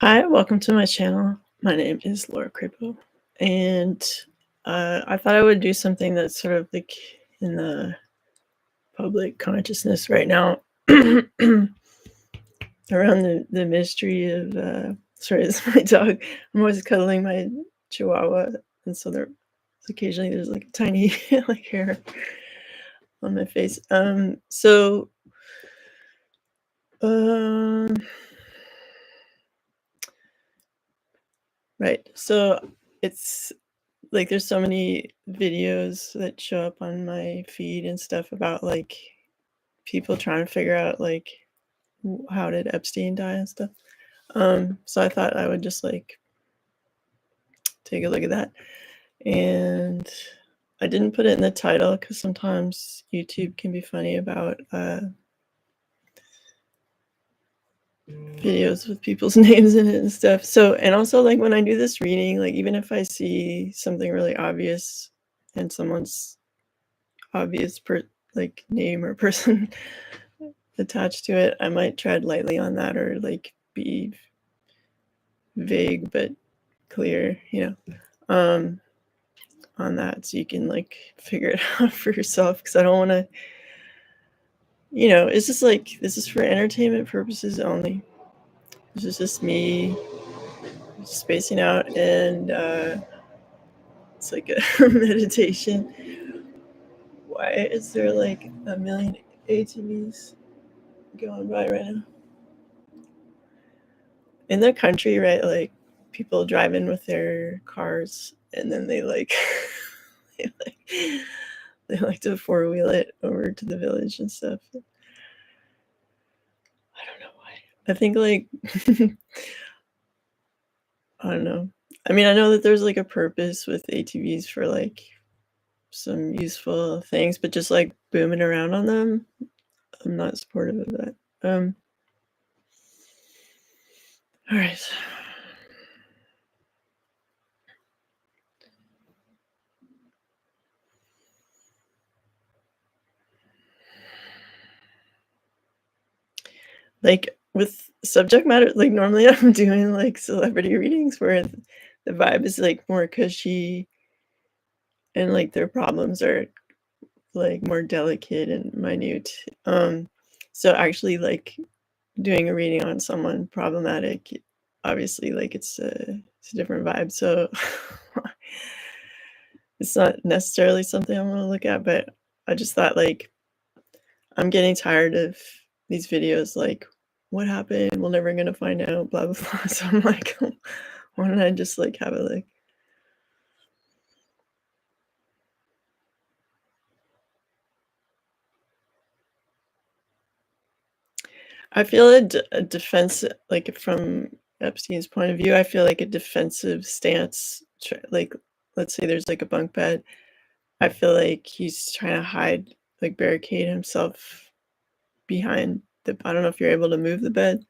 Hi, welcome to my channel. My name is Laura Crapo, and I thought I would do something that's sort of like in the public consciousness right now around the mystery of. Sorry, it's my dog. I'm always cuddling my Chihuahua, and so occasionally there's like a tiny like hair on my face. Um, right. So it's like there's so many videos that show up on my feed and stuff about like people trying to figure out like how did Epstein die and stuff. So I thought I would just like take a look at that. And I didn't put it in the title because sometimes YouTube can be funny about videos with people's names in it and stuff. So, and also like when I do this reading, like even if I see something really obvious and someone's obvious like name or person attached to it, I might tread lightly on that or like be vague but clear, on that so you can like figure it out for yourself because I don't want to, it's just like this is for entertainment purposes only. This is just me spacing out and it's like a meditation. Why is there like a million ATVs going by right now? In the country, right? Like people drive in with their cars and then they like they like they like to four-wheel it over to the village and stuff. I don't know why. I think like I don't know. I mean, I know that there's like a purpose with ATVs for like some useful things, but just like booming around on them, I'm not supportive of that. All right. Like with subject matter, like normally I'm doing like celebrity readings where the vibe is like more cushy and like their problems are like more delicate and minute. So actually like doing a reading on someone problematic, obviously like it's a different vibe. So it's not necessarily something I'm gonna look at, but I just thought like I'm getting tired of these videos like what happened? We're never gonna find out, blah blah blah. So I'm like, why don't I just like have it like I feel a defense like from Epstein's point of view, I feel like a defensive stance. Like, let's say there's like a bunk bed. I feel like he's trying to hide, like barricade himself behind the. I don't know if you're able to move the bed,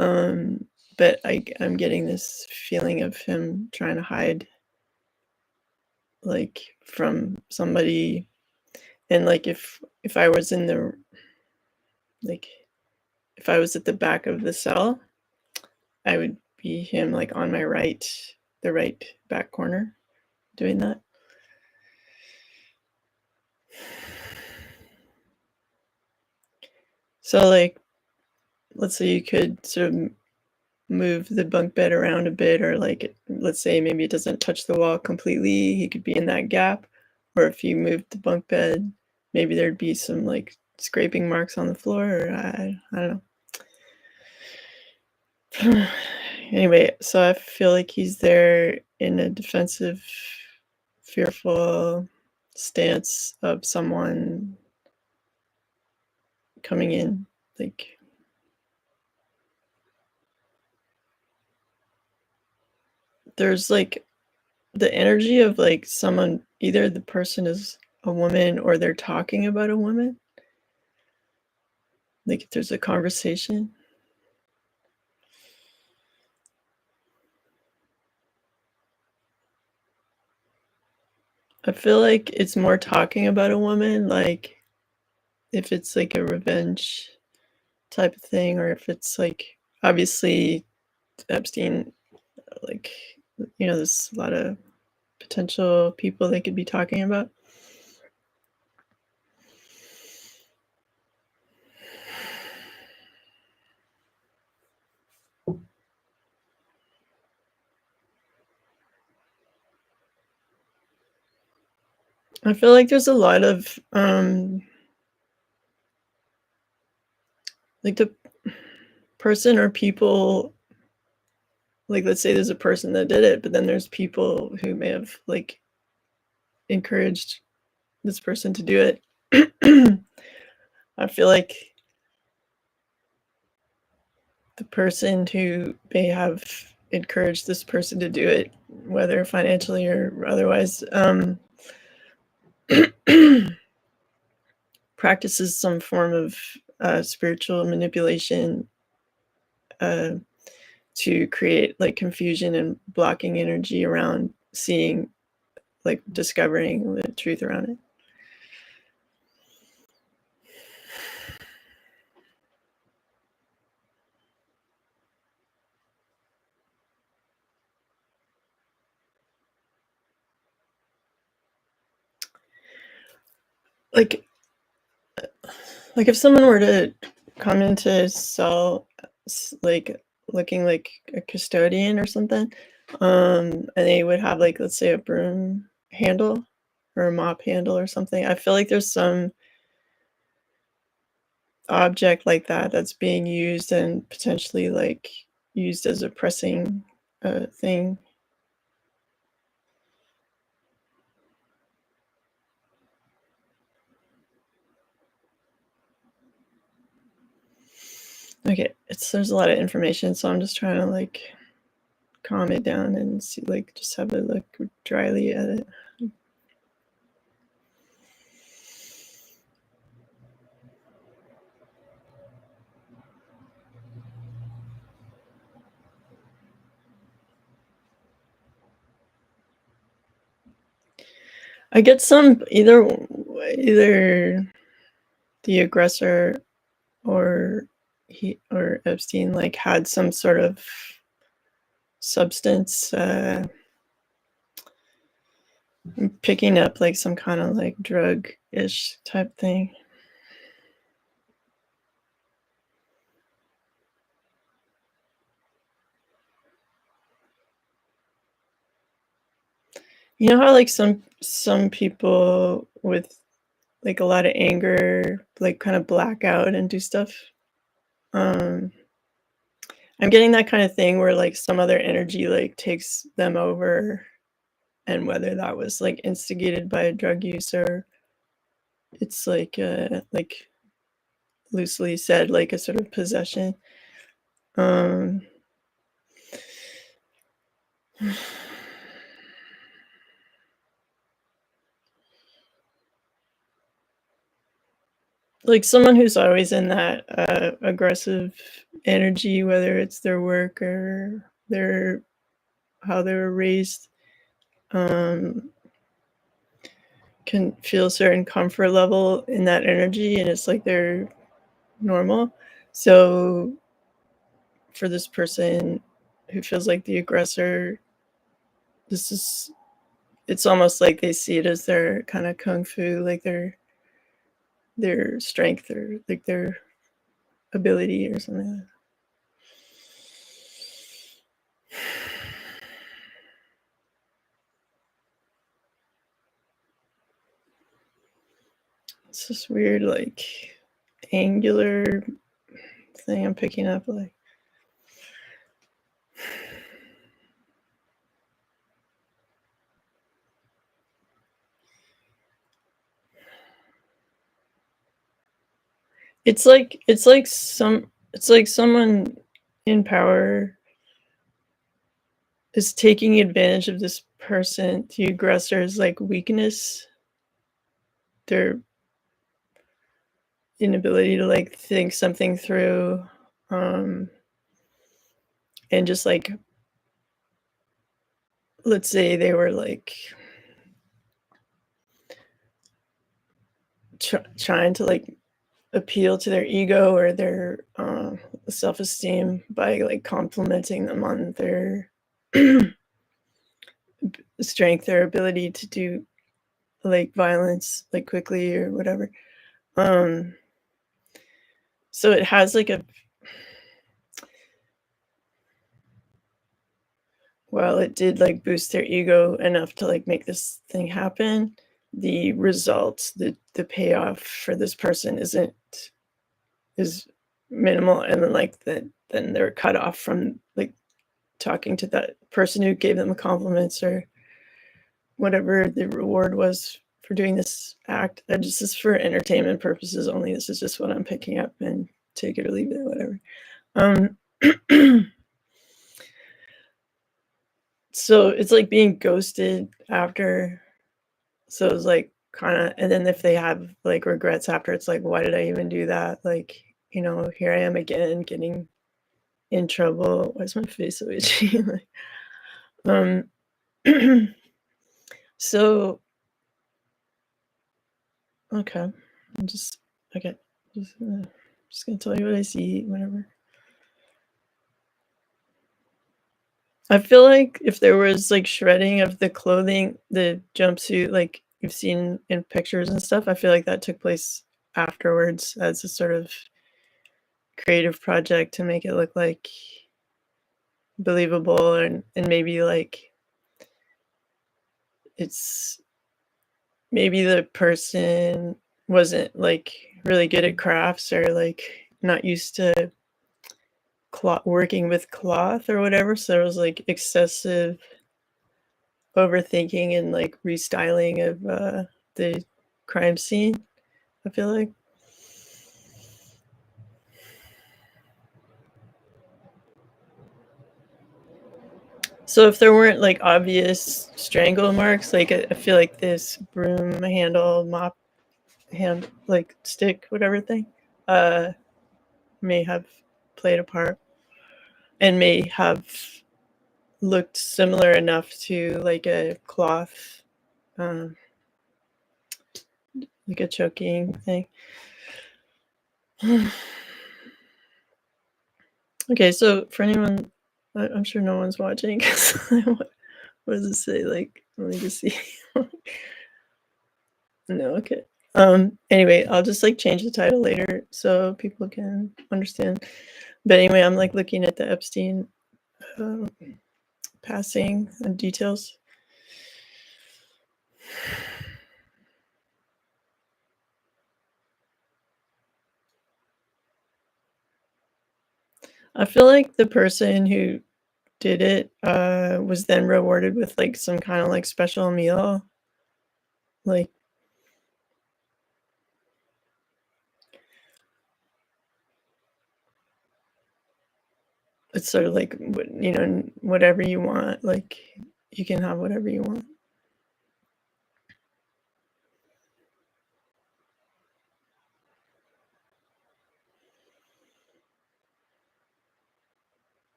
um, but I'm getting this feeling of him trying to hide, like from somebody. And like if I was in the like if I was at the back of the cell, I would be him like on my right, the right back corner doing that. So like let's say you could sort of move the bunk bed around a bit or like let's say maybe it doesn't touch the wall completely, he could be in that gap. Or if you moved the bunk bed, maybe there'd be some like scraping marks on the floor or I don't know. Anyway, so I feel like he's there in a defensive, fearful stance of someone coming in. Like, there's like the energy of like someone, either the person is a woman or they're talking about a woman. Like, if there's a conversation. I feel like it's more talking about a woman, like if it's like a revenge type of thing, or if it's like obviously Epstein, like, there's a lot of potential people they could be talking about. I feel like there's a lot of like the person or people, like, let's say there's a person that did it, but then there's people who may have like encouraged this person to do it. I feel like the person who may have encouraged this person to do it, whether financially or otherwise, practices some form of spiritual manipulation uh, to create like confusion and blocking energy around seeing, like discovering the truth around it. Like, if someone were to come into cell, like looking like a custodian or something, and they would have like, let's say, a broom handle or a mop handle or something. I feel like there's some object like that that's being used and potentially like used as a pressing thing. Okay, there's a lot of information, so I'm just trying to like calm it down and see, like, just have a look dryly at it. I get some either the aggressor or Epstein like had some sort of substance. I'm picking up like some kind of like drug-ish type thing. You know how like some people with like a lot of anger like kind of black out and do stuff? Um I'm getting that kind of thing where like some other energy like takes them over, and whether that was like instigated by a drug use or it's like loosely said like a sort of possession. Um like someone who's always in that aggressive energy, whether it's their work or their how they were raised, um can feel a certain comfort level in that energy, and it's like they're normal. So for this person who feels like the aggressor, this is it's almost like they see it as their kind of kung fu, like their strength or like their ability or something like that. It's this weird like angular thing I'm picking up, like it's like someone in power is taking advantage of this person, the aggressor's like weakness, their inability to like think something through, um and just like, let's say they were like trying to like appeal to their ego or their self-esteem by like complimenting them on their strength or ability to do like violence like quickly or whatever. Um, so it has like a while it did like boost their ego enough to like make this thing happen, the results, the payoff for this person is minimal, and then like then they're cut off from like talking to that person who gave them the compliments or whatever the reward was for doing this act. And this is for entertainment purposes only. This is just what I'm picking up, and take it or leave it, whatever. So it's like being ghosted after. So it's like kind of, and then if they have like regrets after, it's like, why did I even do that? Like, here I am again getting in trouble. Why is my face so itchy? Like, um, so okay, I'm just okay. Just gonna tell you what I see, whatever. I feel like if there was like shredding of the clothing, the jumpsuit, like you've seen in pictures and stuff, I feel like that took place afterwards as a sort of creative project to make it look like believable, and maybe like it's maybe the person wasn't like really good at crafts or like not used to working with cloth or whatever, so there was like excessive overthinking and like restyling of the crime scene, I feel like. So if there weren't like obvious strangle marks, like I feel like this broom handle, mop hand, like stick, whatever thing, uh, may have played a part and may have looked similar enough to like a cloth, um, like a choking thing. Okay, so for anyone, I'm sure no one's watching because what does it say? Like, let me just see. No, okay. Anyway, I'll just like change the title later so people can understand. But anyway, I'm like looking at the Epstein uh, passing and details. I feel like the person who did it was then rewarded with like some kind of like special meal. Like it's sort of like whatever you want. Like you can have whatever you want.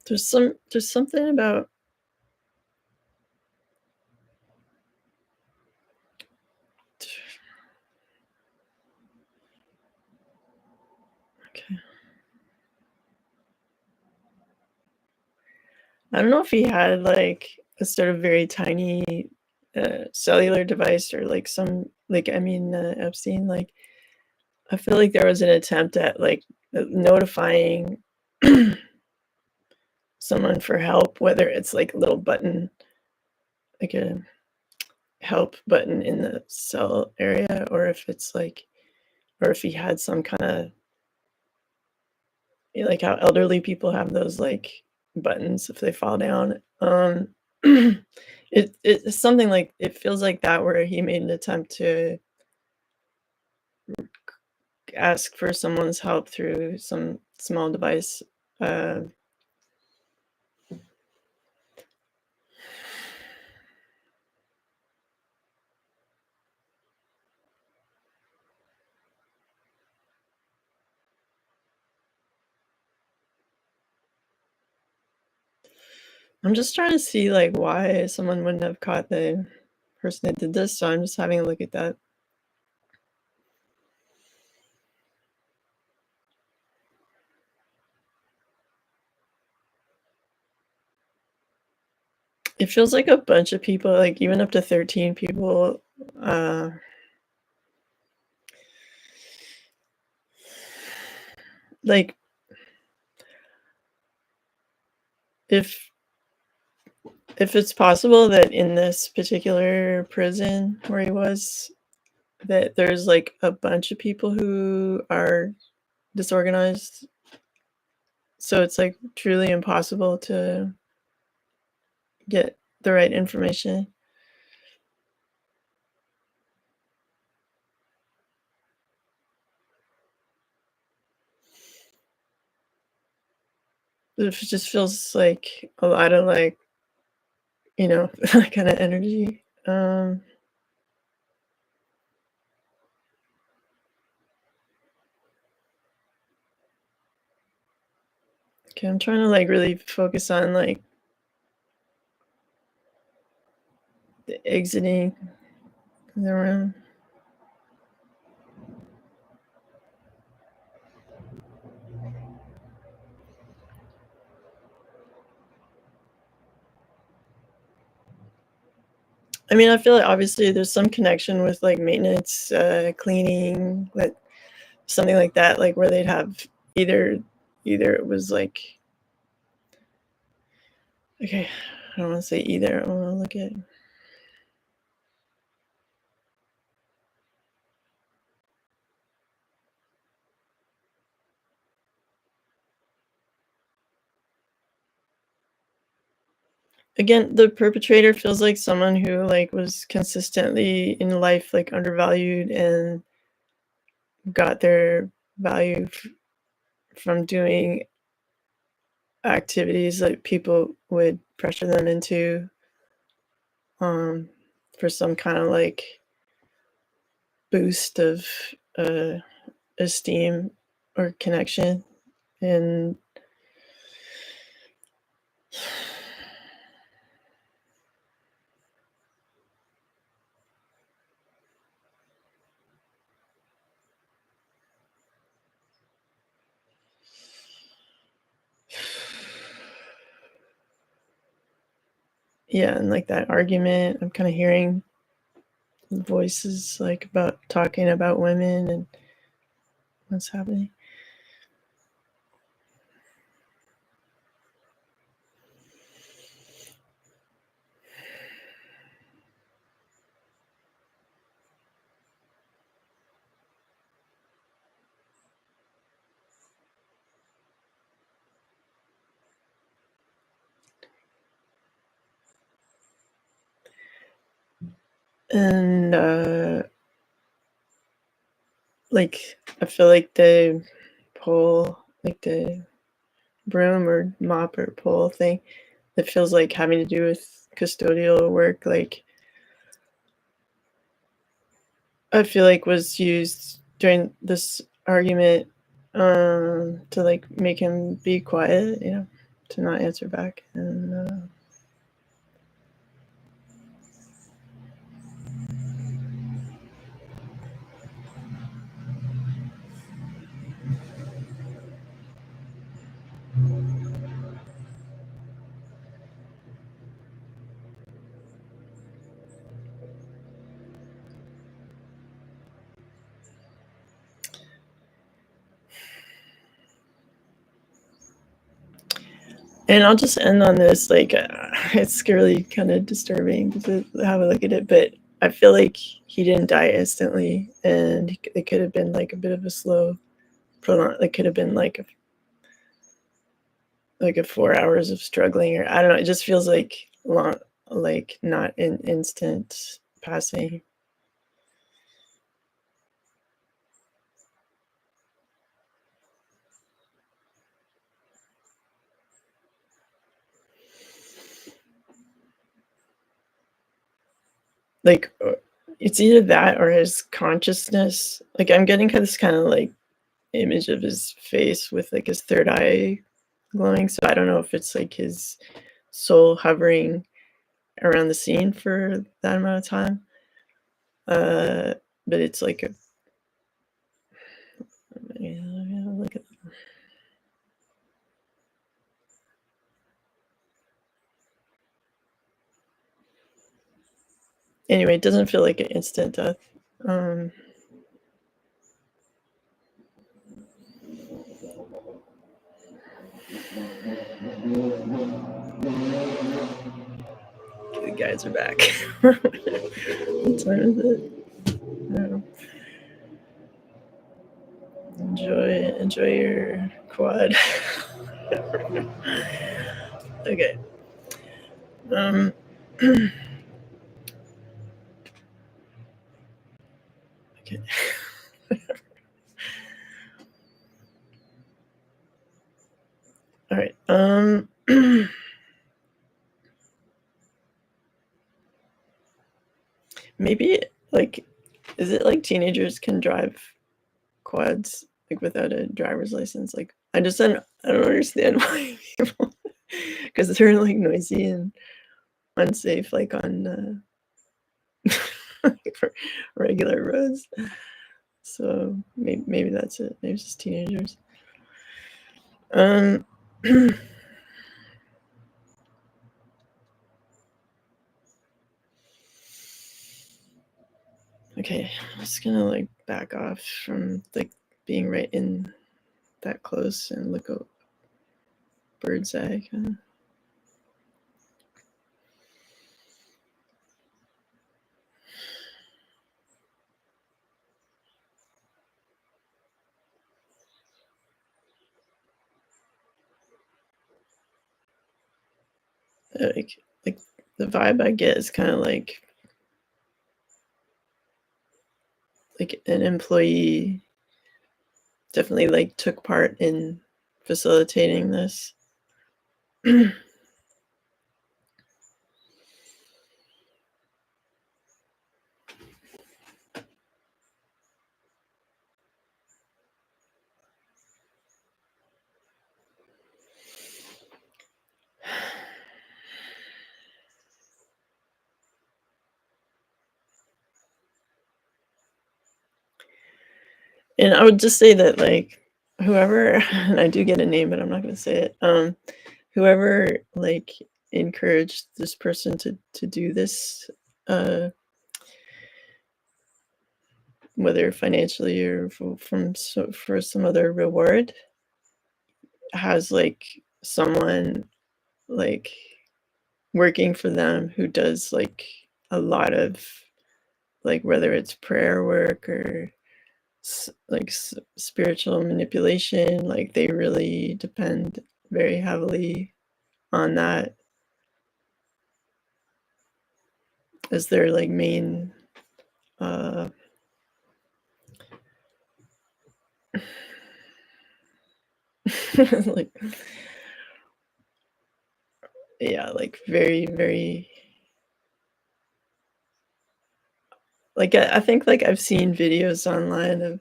There's something about okay. I don't know if he had like a sort of very tiny cellular device or like some like I mean Epstein, like I feel like there was an attempt at like notifying someone for help, whether it's like a little button, like a help button in the cell area, or if it's like, or if he had some kind of like how elderly people have those like buttons if they fall down. It's something like it feels like that where he made an attempt to ask for someone's help through some small device. Uh, I'm just trying to see, like, why someone wouldn't have caught the person that did this, so I'm just having a look at that. It feels like a bunch of people, like, even up to 13 people, uh, like, if if it's possible that in this particular prison where he was, that there's, like, a bunch of people who are disorganized, so it's, like, truly impossible to get the right information. It just feels like a lot of, like, that kinda energy. Okay, I'm trying to, like, really focus on, like, the exiting the room. I mean, I feel like obviously there's some connection with, like, maintenance, cleaning, like, something like that, like, where they'd have either it was, like okay, I don't wanna say either, I wanna look at again, the perpetrator feels like someone who, like, was consistently in life, like, undervalued and got their value from doing activities that people would pressure them into, um, for some kinda, like, boost of, uh, esteem or connection, and yeah, and, like, that argument, I'm kinda hearing voices, like, about talking about women and what's happening. And, like, I feel like the pole, like, the broom or mop or pole thing, it feels like having to do with custodial work, like, I feel like was used during this argument, to, like, make him be quiet, to not answer back, and I'll just end on this, like, it's really kinda disturbing to have a look at it, but I feel like he didn't die instantly, and it could have been, like, a bit of a slow prolong it could have been, like a 4 hours of struggling, or I don't know, it just feels like long, like, not an instant passing. Like, it's either that or his consciousness. Like, I'm getting this kinda, like, image of his face with, like, his third eye glowing, so I don't know if it's, like, his soul hovering around the scene for that amount of time. But it's like a yeah, look at anyway, it doesn't feel like an instant death. Um, the guys are back. What time is it? No. Enjoy your quad. Okay. Um, okay. All right. Maybe like, is it like teenagers can drive quads like without a driver's license? Like, I don't understand why people, because they're like noisy and unsafe, like on like, for regular roads. So maybe that's it. Maybe it's just teenagers. Um. Okay, I'm just gonna like back off from like being right in that close and look at bird's eye kind of. Like the vibe I get is kind of like an employee definitely like took part in facilitating this. And I would just say that like whoever, and I do get a name, but I'm not going to say it. Whoever like encouraged this person to do this, uh, whether financially or for some other reward, has like someone like working for them who does like a lot of like whether it's prayer work or like spiritual manipulation, like they really depend very heavily on that as their like main like yeah, like very like I think like I've seen videos online of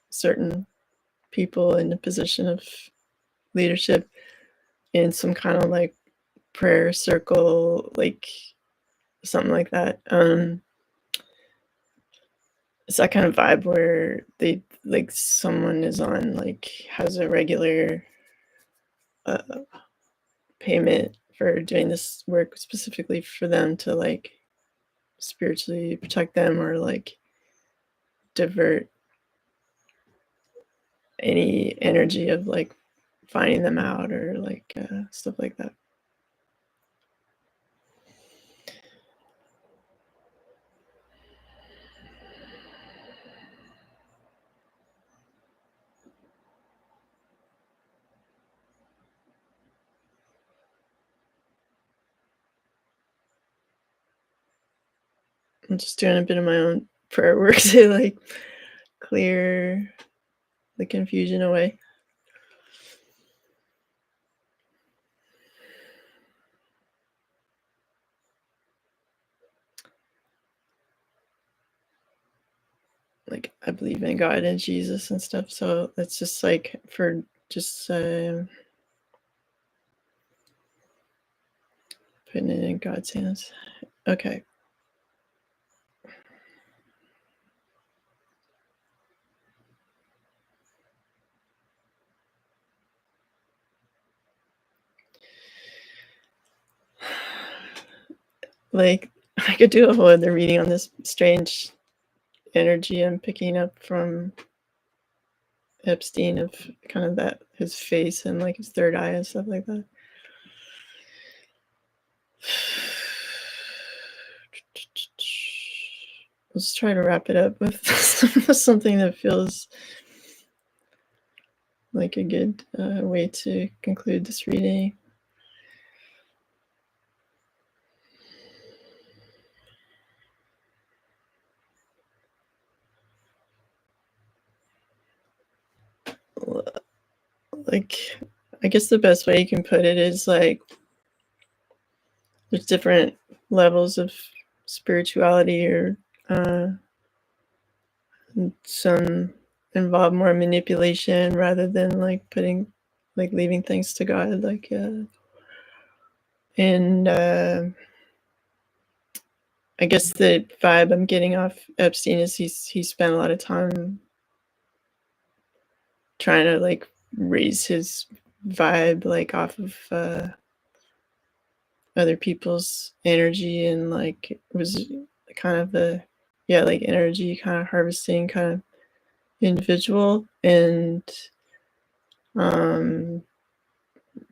certain people in a position of leadership in some kind of like prayer circle, like something like that. It's that kind of vibe where they like someone is on like has a regular uh, payment for doing this work specifically for them to like spiritually protect them or like divert any energy of like finding them out or like stuff like that. I'm just doing a bit of my own prayer work to like clear the confusion away. Like I believe in God and Jesus and stuff, so it's just like for just Putting it in God's hands. Okay. Like, I could do a whole other reading on this strange energy I'm picking up from Epstein, of kind of that his face and like his third eye and stuff like that. Let's try to wrap it up with something that feels like a good way to conclude this reading. Like, I guess the best way you can put it is like there's different levels of spirituality, or some involve more manipulation rather than like leaving things to God. And I guess the vibe I'm getting off Epstein is he spent a lot of time trying to like raise his vibe like off of other people's energy, and like it was kind of the like energy kind of harvesting kind of individual, and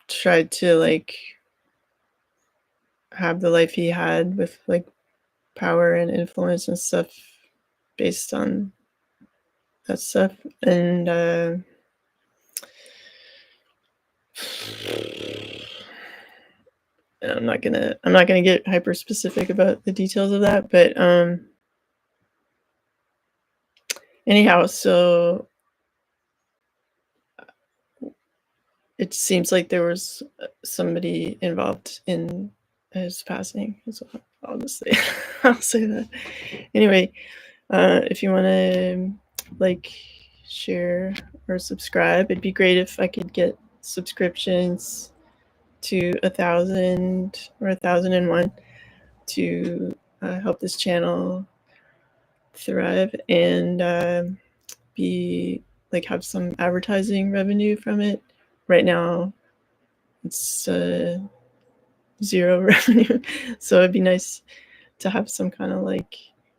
tried to like have the life he had with like power and influence and stuff based on that stuff. And I'm not gonna get hyper specific about the details of that, but anyhow, so it seems like there was somebody involved in his passing. So I'll just say I'll say that. Anyway, if you want to like share or subscribe, it'd be great if I could get subscriptions to 1,000 or 1,001 to help this channel thrive and be like have some advertising revenue from it. Right now it's zero revenue, so it'd be nice to have some kind of like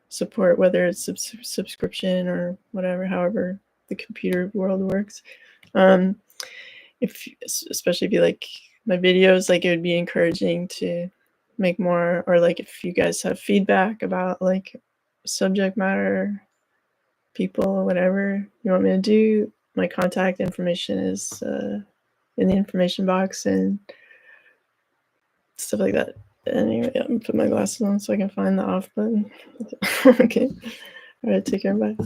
support, whether it's subscription or whatever, however the computer world works. If especially if you like my videos, like it would be encouraging to make more, or like if you guys have feedback about like subject matter, people, whatever you want me to do, my contact information is in the information box and stuff like that. Anyway, I'm gonna put my glasses on so I can find the off button. Okay. All right, take care, bye.